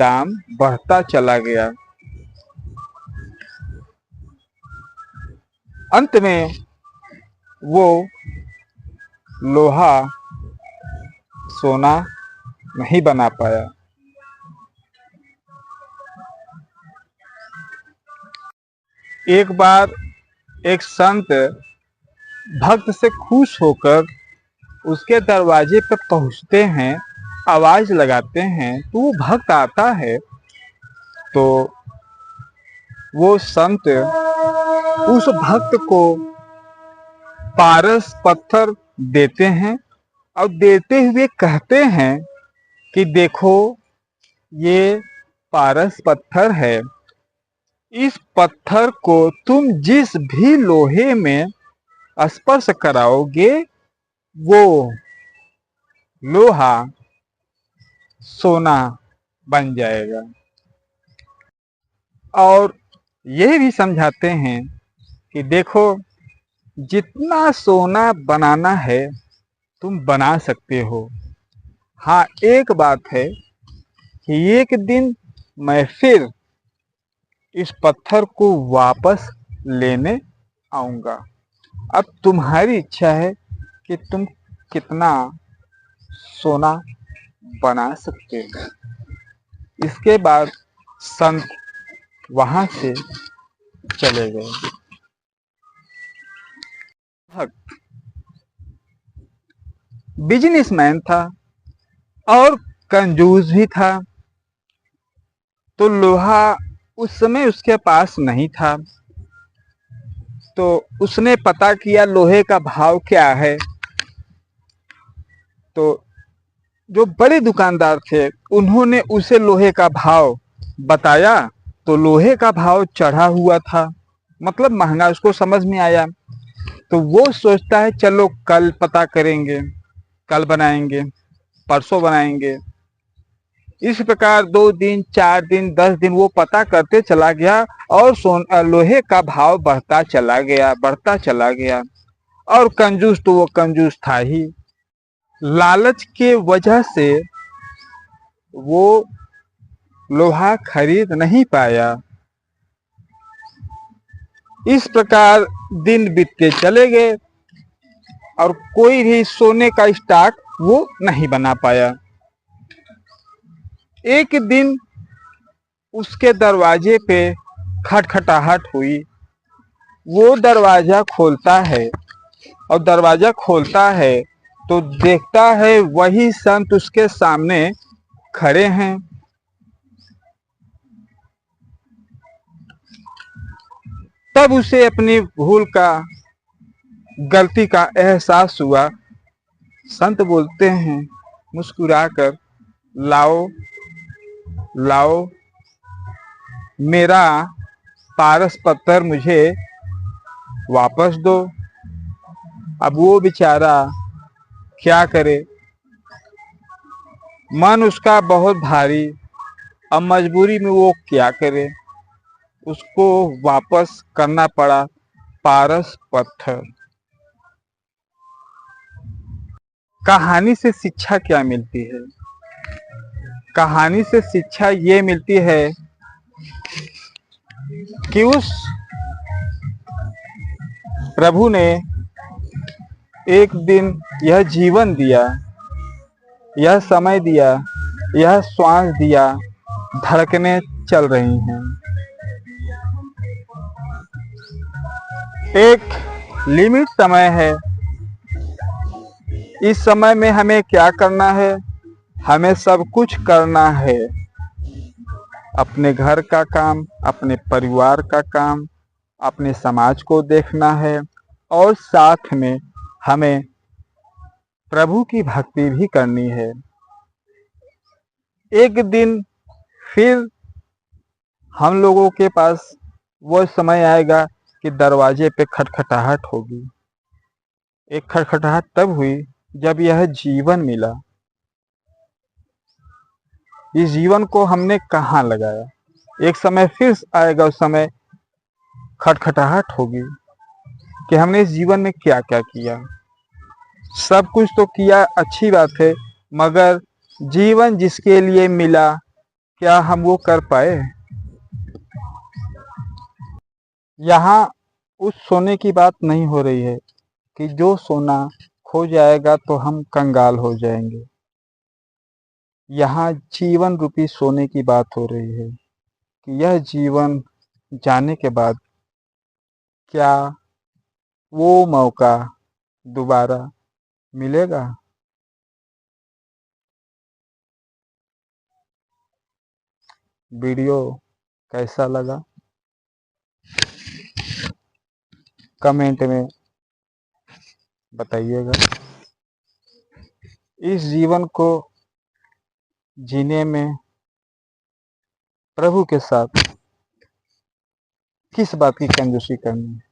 दाम बढ़ता चला गया। अंत में वो लोहा सोना नहीं बना पाया। एक बार एक संत भक्त से खुश होकर उसके दरवाजे पर पहुंचते हैं, आवाज लगाते हैं, तो वो भक्त आता है। तो वो संत उस भक्त को पारस पत्थर देते हैं और देते हुए कहते हैं कि देखो, ये पारस पत्थर है, इस पत्थर को तुम जिस भी लोहे में स्पर्श कराओगे वो लोहा सोना बन जाएगा। और यह भी समझाते हैं कि देखो, जितना सोना बनाना है तुम बना सकते हो। हाँ, एक बात है कि एक दिन मैं फिर इस पत्थर को वापस लेने आऊंगा। अब तुम्हारी इच्छा है कि तुम कितना सोना बना सकते हो। इसके बाद संत वहां से चले गए। भक्त बिजनेसमैन था और कंजूस भी था, तो लोहा उस समय उसके पास नहीं था। तो उसने पता किया लोहे का भाव क्या है। तो जो बड़े दुकानदार थे उन्होंने उसे लोहे का भाव बताया, तो लोहे का भाव चढ़ा हुआ था, मतलब महंगा, उसको समझ में आया। तो वो सोचता है चलो कल पता करेंगे, कल बनाएंगे, परसों बनाएंगे। इस प्रकार 2 दिन, 4 दिन, 10 दिन वो पता करते चला गया और लोहे का भाव बढ़ता चला गया, बढ़ता चला गया। और कंजूस तो वो कंजूस था ही, लालच के वजह से वो लोहा खरीद नहीं पाया। इस प्रकार दिन बीतते चले गए और कोई भी सोने का स्टॉक वो नहीं बना पाया। एक दिन उसके दरवाजे पे खटखटाहट हुई। वो दरवाजा खोलता है और दरवाजा खोलता है तो देखता है वही संत उसके सामने खड़े हैं। तब उसे अपनी भूल का, गलती का एहसास हुआ। संत बोलते हैं मुस्कुराकर, लाओ लाओ मेरा पारस पत्थर मुझे वापस दो। अब वो बेचारा क्या करे, मन उसका बहुत भारी, अब मजबूरी में वो क्या करे, उसको वापस करना पड़ा पारस पत्थर। कहानी से शिक्षा क्या मिलती है? कहानी से शिक्षा ये मिलती है कि उस प्रभु ने एक दिन यह जीवन दिया, यह समय दिया, यह श्वास दिया, धड़कने चल रही हैं। एक लिमिट समय है। इस समय में हमें क्या करना है? हमें सब कुछ करना है। अपने घर का काम, अपने परिवार का काम, अपने समाज को देखना है और साथ में हमें प्रभु की भक्ति भी करनी है। एक दिन फिर हम लोगों के पास वो समय आएगा कि दरवाजे पे खटखटाहट होगी। एक खटखटाहट तब हुई जब यह जीवन मिला। इस जीवन को हमने कहाँ लगाया? एक समय फिर आएगा, उस समय खटखटाहट होगी कि हमने इस जीवन में क्या क्या किया। सब कुछ तो किया, अच्छी बात है, मगर जीवन जिसके लिए मिला क्या हम वो कर पाए? यहाँ उस सोने की बात नहीं हो रही है कि जो सोना खो जाएगा तो हम कंगाल हो जाएंगे। यहाँ जीवन रूपी सोने की बात हो रही है कि यह जीवन जाने के बाद क्या वो मौका दोबारा मिलेगा? वीडियो कैसा लगा कमेंट में बताइएगा। इस जीवन को जीने में प्रभु के साथ किस बात की कंजूसी करनी है?